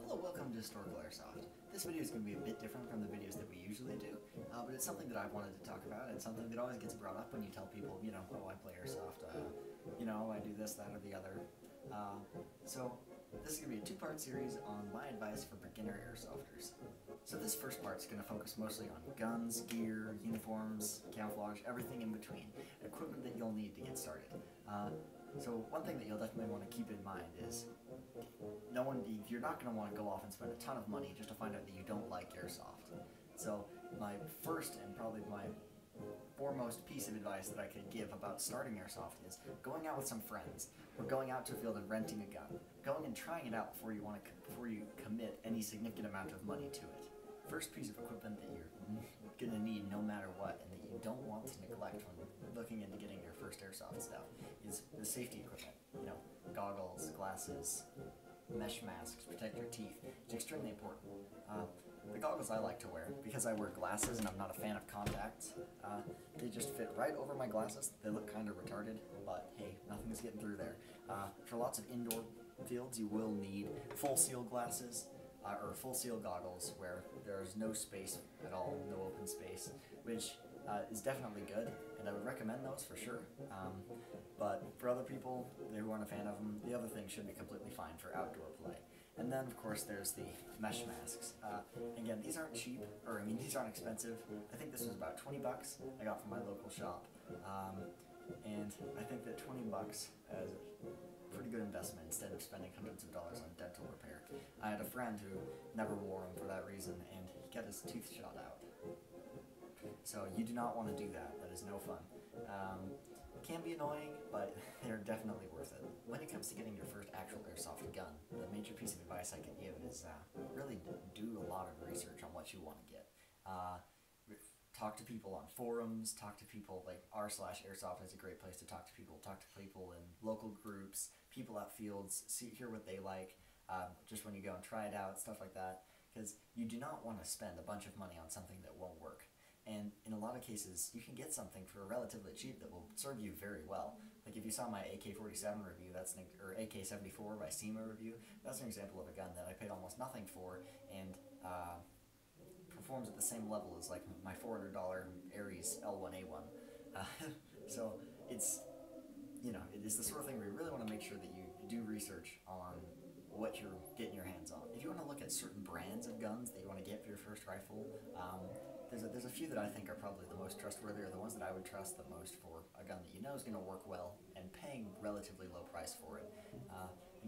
Hello, welcome to Historical Airsoft. This video is going to be a bit different from the videos that we usually do, but it's something that I've wanted to talk about. It's something that always gets brought up when you tell people, oh, I play Airsoft, I do this, that, or the other. So this is going to be a two-part series on my advice for beginner airsofters. So this first part is going to focus mostly on guns, gear, uniforms, camouflage, everything in between, equipment that you'll need to get started. So one thing that you'll definitely want to keep in mind is you're not going to want to go off and spend a ton of money just to find out that you don't like airsoft. So my first and probably my foremost piece of advice that I could give about starting airsoft is going out with some friends, or going out to a field and renting a gun, going and trying it out before you commit any significant amount of money to it. First piece of equipment that you're going to need no matter what, and that you don't want to neglect when looking into getting your first airsoft stuff, is the safety equipment. Goggles, glasses, mesh masks, protect your teeth. It's extremely important. The goggles I like to wear, because I wear glasses and I'm not a fan of contacts, they just fit right over my glasses. They look kind of retarded, but hey, nothing's getting through there. For lots of indoor fields, you will need full seal glasses, or full seal goggles where there's no space at all, no open space, which is definitely good, and I would recommend those for sure. But for other people who aren't a fan of them, the other thing should be completely fine for outdoor play. And then, of course, there's the mesh masks. Again, these aren't cheap, these aren't expensive. I think this was about 20 bucks I got from my local shop. And I think that 20 bucks is a pretty good investment instead of spending hundreds of dollars on dental repair. I had a friend who never wore them for that reason, and he got his tooth shot out. So you do not want to do that. That is no fun. Can be annoying, but they're definitely worth it. When it comes to getting your first actual airsoft gun, the major piece of advice I can give is really do a lot of research on what you want to get. Talk to people on forums, talk to people like r/airsoft is a great place to talk to people in local groups, people at fields, hear what they like, just when you go and try it out, stuff like that, because you do not want to spend a bunch of money on something that won't work. And in a lot of cases, you can get something for relatively cheap that will serve you very well. Like if you saw my AK-47 review, or AK-74 by SEMA review, that's an example of a gun that I paid almost nothing for, and performs at the same level as like my $400 Ares L1A1. So it's it is the sort of thing where you really want to make sure that you do research on what you're getting your hands on. If you want to look at certain brands of guns that you want to get for your first rifle, there's a few that I think are probably the most trustworthy, or the ones that I would trust the most for a gun that you know is going to work well and paying relatively low price for it.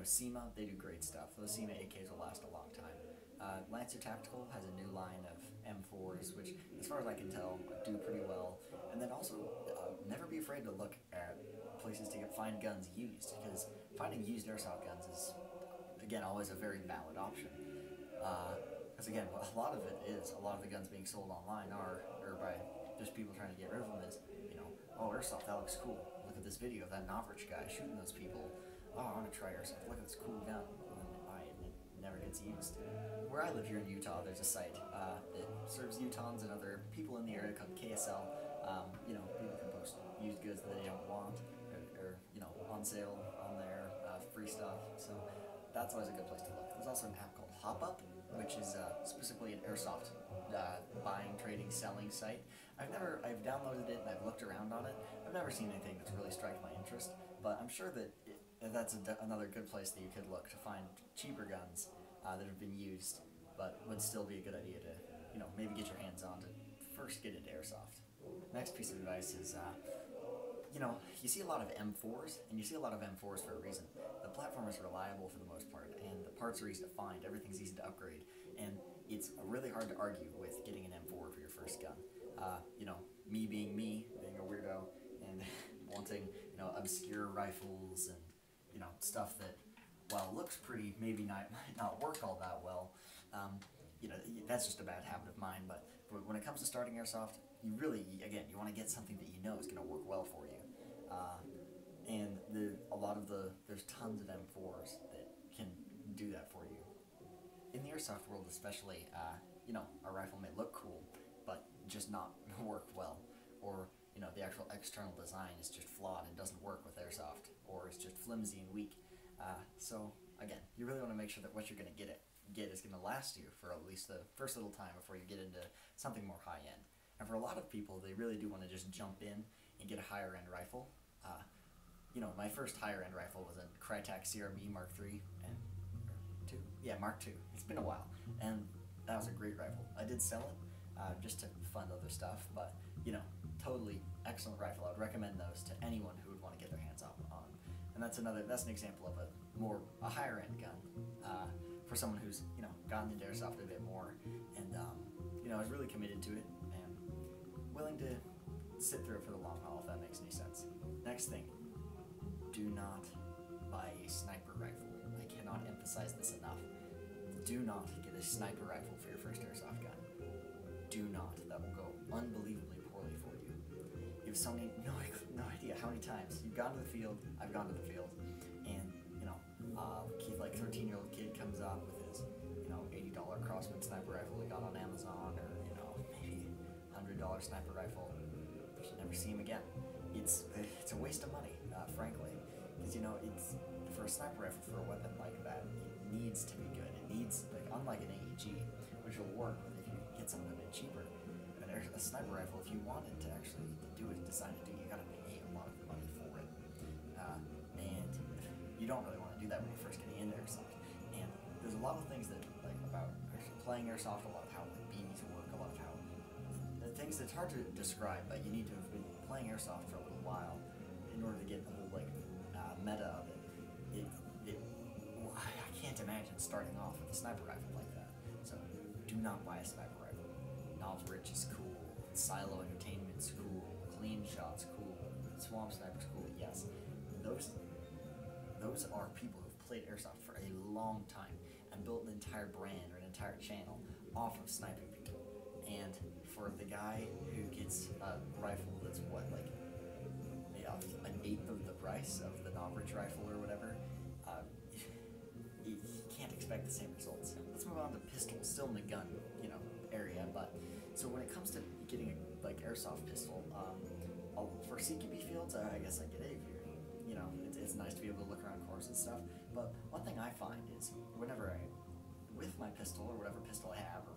SEMA, they do great stuff. Those SEMA AKs will last a long time. Lancer Tactical has a new line of M4s, which, as far as I can tell, do pretty well. And then also, never be afraid to look at places to find guns used, because finding used airsoft guns is, again, always a very valid option. Because again, a lot of the guns being sold online or by just people trying to get rid of them is, oh, airsoft, that looks cool. Look at this video of that Novrich guy shooting those people. Oh, I want to try airsoft. Look at this cool gun. And then they buy it, and it never gets used. Where I live here in Utah, there's a site that serves Utahns and other people in the area called KSL. People can post used goods that they don't want, or on sale on there, free stuff. So that's always a good place to look. There's also an app called HopUp, which is specifically an airsoft buying, trading, selling site. I've downloaded it and I've looked around on it. I've never seen anything that's really struck my interest, but I'm sure that that's another good place that you could look to find cheaper guns that have been used, but would still be a good idea to maybe get your hands on to first get into airsoft. Next piece of advice is you see a lot of M4s, and you see a lot of M4s for a reason. The platform is reliable for the most part, and the parts are easy to find, everything's easy to upgrade, and it's really hard to argue with getting an M4 for your first gun. Me being a weirdo, and wanting, obscure rifles and, stuff that, while it looks pretty, maybe might not work all that well, that's just a bad habit of mine, but when it comes to starting airsoft, you want to get something that you know is going to work well for you. And there's tons of M4s that can do that for you. In the airsoft world especially, a rifle may look cool, but just not work well. Or, the actual external design is just flawed and doesn't work with airsoft, or it's just flimsy and weak. So, again, you really want to make sure that what you're going to get is going to last you for at least the first little time before you get into something more high end. And for a lot of people, they really do want to just jump in and get a higher end rifle. My first higher end rifle was a Crytek CRB Mark III and two, yeah, Mark II. It's been a while, and that was a great rifle. I did sell it just to fund other stuff, but totally excellent rifle. I would recommend those to anyone who would want to get their hands on them. And that's an example of a higher end gun for someone who's gotten into airsoft a bit more and is really committed to it and willing to sit through it for the long haul, if that makes any sense. Next thing, do not buy a sniper rifle. I cannot emphasize this enough. Do not get a sniper rifle for your first airsoft gun. Do not. That will go unbelievably poorly for you. You have no idea how many times you've gone to the field, I've gone to the field, and Keith, like 13-year-old kid comes up with his $80 Crossman sniper rifle he got on Amazon, or maybe $100 sniper rifle. You should never see him again. It's a waste of money, frankly, because it's for a sniper rifle, for a weapon like that, it needs to be good. It needs, like, unlike an AEG, which will work if you get something a bit cheaper. A sniper rifle, if you want it to actually do what it's designed to do, you gotta pay a lot of money for it, and you don't really want to do that when you're first getting into airsoft. And there's a lot of things that about actually playing airsoft, a lot of how beanies work, a lot of how the things that's hard to describe, but you need to have been playing airsoft for a little while in order to get the whole meta of it. I can't imagine starting off with a sniper rifle like that. So do not buy a sniper rifle. Knobs Rich is cool. Silo Entertainment's cool. Clean Shot's cool. Swamp Sniper's cool. Yes, those are people who've played airsoft for a long time and built an entire brand or an entire channel off of sniping people. And for the guy who gets a rifle that's an eighth of the price of the Knob Rich rifle or whatever, you can't expect the same results. Let's move on to pistols, still in the gun, area. But so when it comes to getting a airsoft pistol, for CQB fields, I guess I get it. It's nice to be able to look around corners and stuff. But one thing I find is whenever with my pistol or whatever pistol I have, or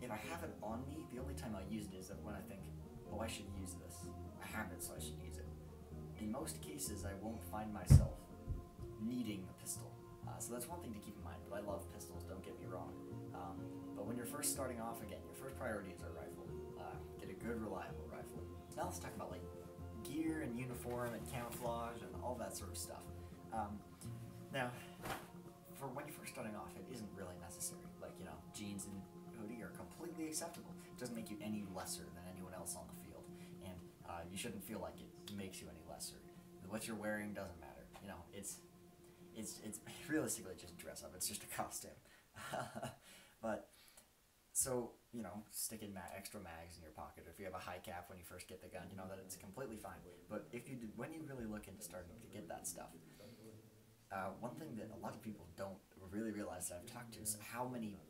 if I have it on me, the only time I use it is when I think, oh, I should use this. I have it, so I should use it. In most cases, I won't find myself needing a pistol. So that's one thing to keep in mind, but I love pistols, don't get me wrong. But when you're first starting off, again, your first priority is a rifle. Get a good, reliable rifle. Now let's talk about gear and uniform and camouflage and all that sort of stuff. Now, for when you're first starting off, it isn't really necessary. Jeans and hoodie are completely acceptable. It doesn't make you any lesser than anyone else on the field, and you shouldn't feel like it makes you any lesser. What you're wearing doesn't matter. It's realistically just dress up. It's just a costume. But so sticking extra mags in your pocket, or if you have a high cap when you first get the gun, that it's completely fine. But when you really look into starting to get that stuff, one thing that a lot of people don't really realize that I've talked to is how many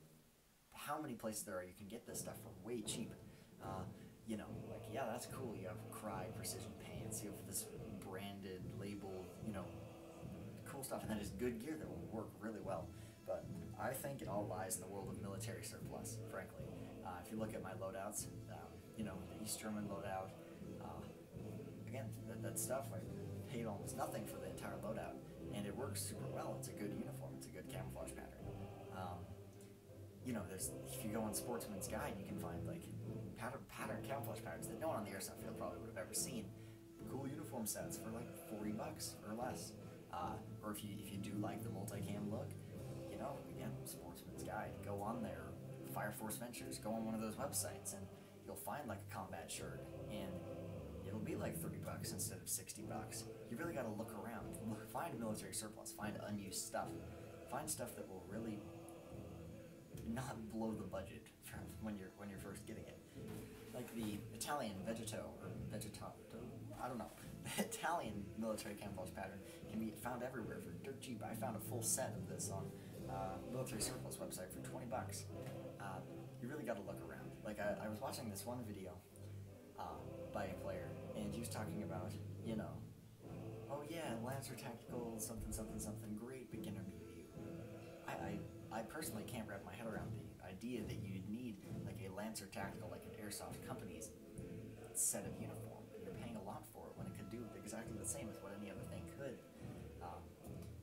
places there are you can get this stuff for way cheap. Yeah, that's cool. You have Cry Precision Pants. You have this branded, labeled, cool stuff, and that is good gear that will work really well. But I think it all lies in the world of military surplus, frankly. If you look at my loadouts, the East German loadout, again, that stuff, I paid almost nothing for the entire loadout, and it works super well. It's a good uniform. It's a good camouflage pattern. If you go on Sportsman's Guide, you can find pattern camouflage patterns that no one on the airsoft field probably would have ever seen. Cool uniform sets for $40 or less. Or if you do like the multicam look, again, Sportsman's Guide, go on there. Fire Force Ventures, go on one of those websites, and you'll find a combat shirt, and it'll be $30 instead of $60. You really got to look around, find military surplus, find unused stuff, find stuff that will really not blow the budget from when you're first getting it. Like the Italian Vegeto, I don't know. The Italian military camouflage pattern can be found everywhere for dirt cheap. I found a full set of this on military surplus website for $20. You really got to look around. I was watching this one video by a player, and he was talking about, oh yeah, Lancer Tactical, something, great beginner review. I I personally can't wrap my head around the idea that you'd need like a Lancer Tactical, like an Airsoft company's set of uniform. You're paying a lot for it when it could do exactly the same as what any other thing could.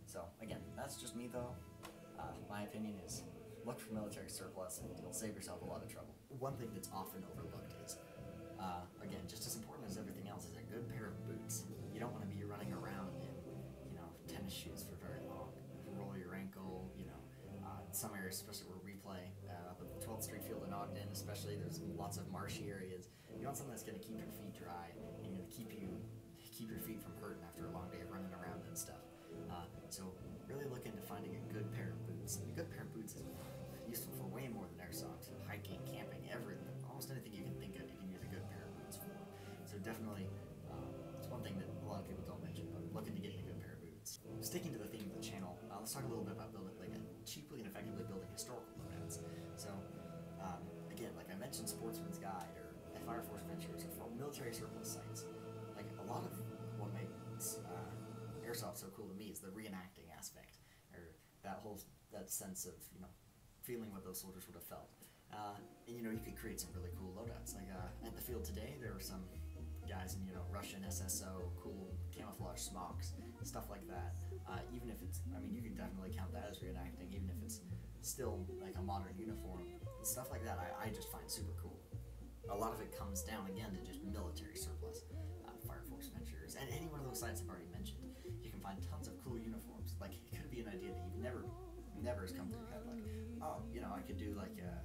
So again, that's just me though. My opinion is look for military surplus and you'll save yourself a lot of trouble. One thing that's often overlooked is, again, just as important as everything else, is a good pair of boots. You don't want to be running around in, tennis shoes for very long. Roll your ankle, in some areas, especially where we play, up at the 12th Street Field in Ogden, especially, there's lots of marshy areas. You want something that's going to keep your feet dry and going to keep your feet from hurting after a long day of running around and stuff. So really look into finding a good pair of boots. A good pair of boots is useful for way more than airsoft. Hiking, camping, everything. Almost anything you can think of, you can use a good pair of boots for. So definitely, it's one thing that a lot of people don't mention, but look into getting a good pair of boots. Sticking to the theme of the channel, let's talk a little bit about cheaply and effectively building historical loadouts. So, again, like I mentioned, Sportsman's Guide or Fire Force Ventures or military surplus sites. Like a lot of what makes Airsoft so cool to me is the reenacting aspect, or that sense of feeling what those soldiers would have felt. And you could create some really cool loadouts. Like at the field today, there were some guys in Russian SSO, cool camouflage smocks, stuff like that. Even if it's, you can definitely count that as reenacting, even if it's still like a modern uniform. Stuff like that I just find super cool. A lot of it comes down again to just military surplus, Fire Force Ventures, and any one of those sites I've already mentioned. You can find tons of cool uniforms. Like it could be an idea that you've never has come through your head. Like, oh, I could do like a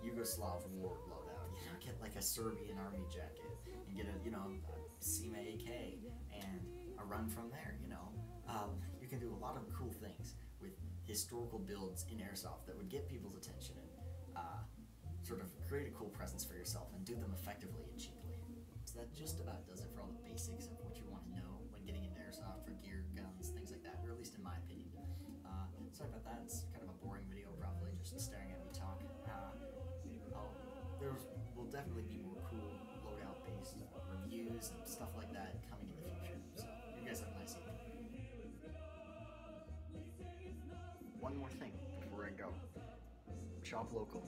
Yugoslav war loadout. Get like a Serbian army jacket and get a SEMA AK and a run from there. You can do a lot of cool things with historical builds in Airsoft that would get people's attention and sort of create a cool presence for yourself and do them effectively and cheaply. So that just about does it for all the basics of what you want to know when getting into Airsoft for gear, guns, things like that, or at least in my opinion. Sorry about that, it's kind of a boring video, probably just staring at me talk. There will definitely be more cool loadout-based reviews and stuff like that coming in the future, so you guys have a nice evening. One more thing before I go. Shop local.